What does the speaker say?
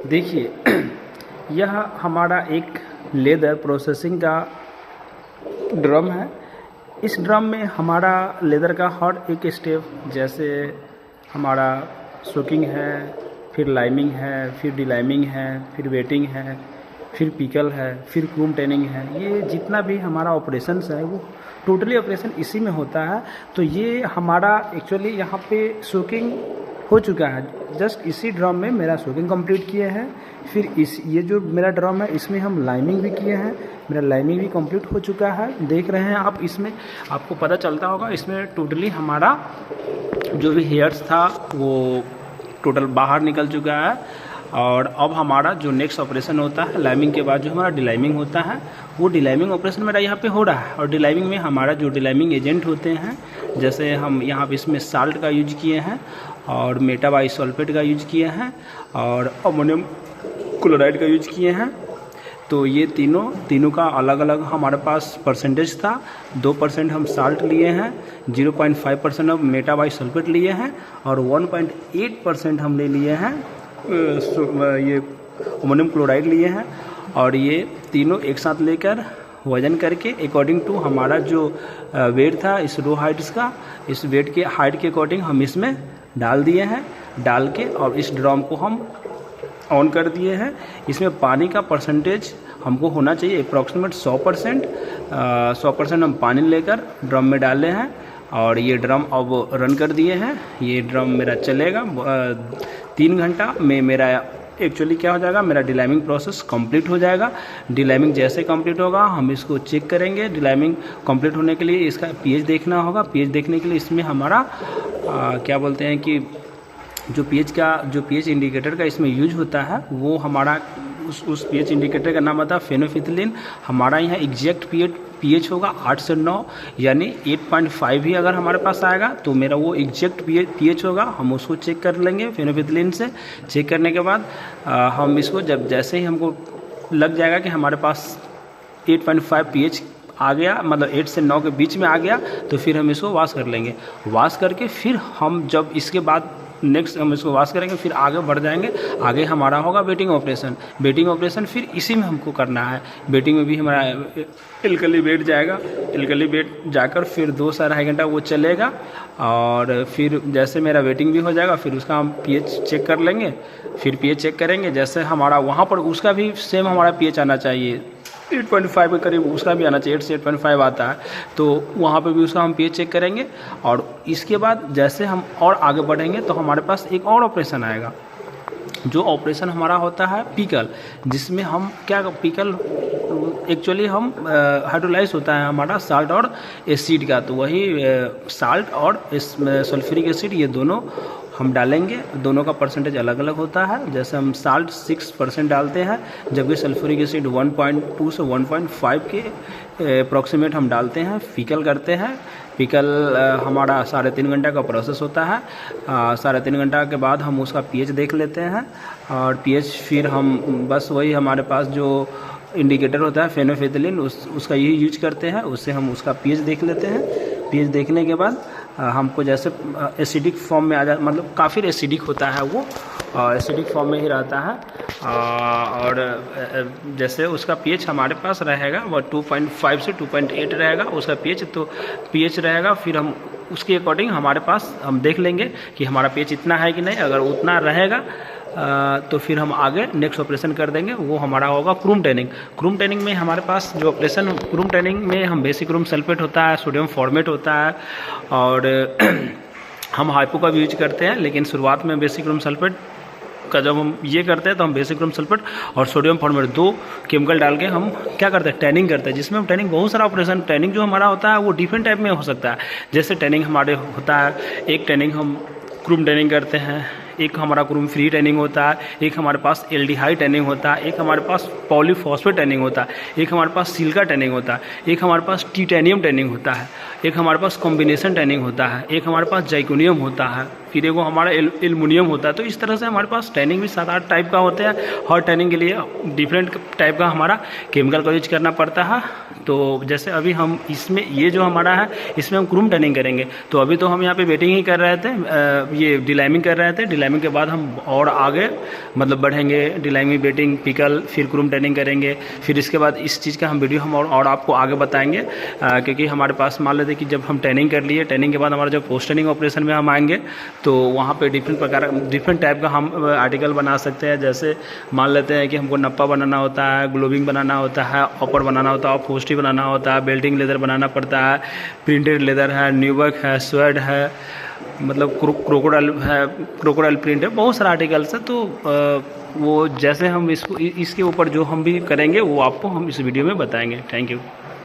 देखिए यह हमारा एक लेदर प्रोसेसिंग का ड्रम है। इस ड्रम में हमारा लेदर का हर एक स्टेप, जैसे हमारा सोकिंग है, फिर लाइमिंग है, फिर डिलाइमिंग है, फिर वेटिंग है, फिर पिकल है, फिर क्रूम टेनिंग है, ये जितना भी हमारा ऑपरेशंस है वो टोटली ऑपरेशन इसी में होता है। तो ये हमारा एक्चुअली यहाँ पे सोकिंग हो चुका है। जस्ट इसी ड्रम में मेरा सोकिंग कंप्लीट किए हैं। फिर ये जो मेरा ड्रम है इसमें हम लाइमिंग भी किए हैं। मेरा लाइमिंग भी कंप्लीट हो चुका है, देख रहे हैं आप। इसमें आपको पता चलता होगा इसमें टोटली हमारा जो भी हेयर्स था वो टोटल बाहर निकल चुका है। और अब हमारा जो नेक्स्ट ऑपरेशन होता है लाइमिंग के बाद जो हमारा डिलाइमिंग होता है, वो डिलाइमिंग ऑपरेशन मेरा यहाँ पे हो रहा है। और डिलाइमिंग में हमारा जो डिलाइमिंग एजेंट होते हैं, जैसे हम यहाँ पे इसमें साल्ट का यूज किए हैं और मेटाबाइसल्फेट का यूज किए हैं और अमोनियम क्लोराइड का यूज किए हैं। तो ये तीनों का अलग अलग हमारे पास परसेंटेज था। 2% हम साल्ट लिए हैं, 0.5% हम मेटाबाइसल्फेट लिए हैं और 1.8% हमने लिए हैं ये अमोनियम क्लोराइड लिए हैं। और ये तीनों एक साथ लेकर वज़न करके अकॉर्डिंग टू हमारा जो वेट था इस रो हाइट्स का, इस वेट के हाइट के अकॉर्डिंग हम इसमें डाल दिए हैं। डाल के और इस ड्रम को हम ऑन कर दिए हैं। इसमें पानी का परसेंटेज हमको होना चाहिए अप्रॉक्सीमेट 100%। 100% हम पानी लेकर ड्रम में डाले हैं और ये ड्रम अब रन कर दिए हैं। ये ड्रम मेरा चलेगा 3 घंटा में। मेरा एक्चुअली क्या हो जाएगा, मेरा डिलाइमिंग प्रोसेस कंप्लीट हो जाएगा। डिलाइमिंग जैसे कंप्लीट होगा हम इसको चेक करेंगे। डिलाइमिंग कंप्लीट होने के लिए इसका पीएच देखना होगा। पीएच देखने के लिए इसमें हमारा क्या बोलते हैं कि जो पीएच इंडिकेटर का इसमें यूज होता है वो हमारा उस पीएच इंडिकेटर का नाम होता है फेनोफिथिलीन। हमारा यहाँ एग्जैक्ट पीएच होगा 8 से 9, यानी 8.5 ही अगर हमारे पास आएगा तो मेरा वो एग्जैक्ट पीएच होगा। हम उसको चेक कर लेंगे फेनोफिथिलीन से। चेक करने के बाद हम इसको जैसे ही हमको लग जाएगा कि हमारे पास 8.5 पीएच आ गया, मतलब 8 से 9 के बीच में आ गया, तो फिर हम इसको वॉश कर लेंगे। वॉश करके फिर हम जब इसके बाद नेक्स्ट हम इसको वॉश करेंगे, फिर आगे बढ़ जाएंगे। आगे हमारा होगा वेटिंग ऑपरेशन। वेटिंग ऑपरेशन फिर इसी में हमको करना है। वेटिंग में भी हमारा एल्कली वेट जाएगा। एल्कली वेट जाकर फिर 2 से 2.5 घंटा वो चलेगा और फिर जैसे मेरा वेटिंग भी हो जाएगा फिर उसका हम पीएच चेक कर लेंगे। फिर पीएच चेक करेंगे, जैसे हमारा वहाँ पर उसका भी सेम हमारा पीएच आना चाहिए 8.5 के करीब, उसका भी आना चाहिए। 8 से 8.5 आता है तो वहाँ पे भी उसका हम पीएच चेक करेंगे। और इसके बाद जैसे हम और आगे बढ़ेंगे तो हमारे पास एक और ऑपरेशन आएगा। जो ऑपरेशन हमारा होता है पिकल, जिसमें हम क्या पिकल एक्चुअली हम हाइड्रोलाइज होता है हमारा साल्ट और एसिड का। तो वही साल्ट और सल्फ्यूरिक एसिड ये दोनों हम डालेंगे। दोनों का परसेंटेज अलग अलग होता है। जैसे हम साल्ट 6% डालते हैं, जबकि सल्फ्यूरिक एसिड 1.2 से 1.5 के अप्रॉक्सीमेट हम डालते हैं। पिकल करते हैं। पिकल हमारा 3.5 घंटा का प्रोसेस होता है। 3.5 घंटा के बाद हम उसका पीएच देख लेते हैं और पीएच फिर हम बस वही हमारे पास जो इंडिकेटर होता है फेनोफिथिलीन उसका यही यूज करते हैं। उससे हम उसका पीएच देख लेते हैं। पीएच देखने के बाद हमको जैसे एसिडिक फॉर्म में आ जाए, मतलब काफ़ी एसिडिक होता है वो, एसिडिक फॉर्म में ही रहता है। और जैसे उसका पीएच हमारे पास रहेगा वो 2.5 से 2.8 रहेगा उसका पीएच। तो पीएच रहेगा फिर हम उसके अकॉर्डिंग हमारे पास हम देख लेंगे कि हमारा पीएच इतना है कि नहीं। अगर उतना रहेगा तो फिर हम आगे नेक्स्ट ऑपरेशन कर देंगे। वो हमारा होगा क्रूम टेनिंग। क्रूम टेनिंग में हमारे पास जो ऑपरेशन क्रूम टेनिंग में हम बेसिक क्रूम सल्फेट होता है, सोडियम फॉर्मेट होता है और हम हाइपो का भी यूज करते हैं। लेकिन शुरुआत में बेसिक क्रूम सल्फेट का जब हम ये करते हैं तो हम बेसिक क्रूम सल्फेट और सोडियम फॉर्मेट 2 केमिकल डाल के हम क्या करते हैं, टैनिंग करते हैं। जिसमें हम टैनिंग बहुत सारा ऑपरेशन टैनिंग जो हमारा होता है वो डिफरेंट टाइप में हो सकता है। जैसे टैनिंग हमारे होता है, एक टैनिंग हम क्रूम टैनिंग करते हैं, एक हमारा क्रूम फ्री टैनिंग होता है, एक हमारे पास एल्डिहाइड टैनिंग होता है, एक हमारे पास पॉलीफॉस्फेट टैनिंग होता है, एक हमारे पास सिलिका टैनिंग होता है, एक हमारे पास टिटेनियम टैनिंग होता है, एक हमारे पास कॉम्बिनेशन टैनिंग होता है, एक हमारे पास जाइकोनियम होता है, फिर एगो हमारा एल्युमिनियम होता है। तो इस तरह से हमारे पास टैनिंग भी 7-8 टाइप का होते हैं। हर टैनिंग के लिए डिफरेंट टाइप का हमारा केमिकल का यूज करना पड़ता है। तो जैसे अभी हम इसमें ये जो हमारा है इसमें हम क्रूम टैनिंग करेंगे। तो अभी तो हम यहाँ पे वेटिंग ही कर रहे थे, ये डिलाइमिंग कर रहे थे। डिलाइमिंग के बाद हम और आगे मतलब बढ़ेंगे, डिलाइमिंग, वेटिंग, पिकल, फिर क्रूम टैनिंग करेंगे। फिर इसके बाद इस चीज़ का हम वीडियो हम और आपको आगे बताएंगे, क्योंकि हमारे पास मान लेते कि जब हम टैनिंग कर लिए, टैनिंग के बाद हमारा जब पोस्ट टैनिंग ऑपरेशन में हम आएंगे तो वहाँ पे डिफरेंट टाइप का हम आर्टिकल बना सकते हैं। जैसे मान लेते हैं कि हमको नप्पा बनाना होता है, ग्लोबिंग बनाना होता है, ऑपर बनाना होता है, पोस्टी बनाना होता है, बेल्टिंग लेदर बनाना पड़ता है, प्रिंटेड लेदर है, न्यूबर्क है, स्वेड है, मतलब क्रोकोडाइल प्रिंट है, बहुत सारा आर्टिकल्स है। तो वो जैसे हम इसके ऊपर जो हम भी करेंगे वो आपको हम इस वीडियो में बताएंगे। Thank you.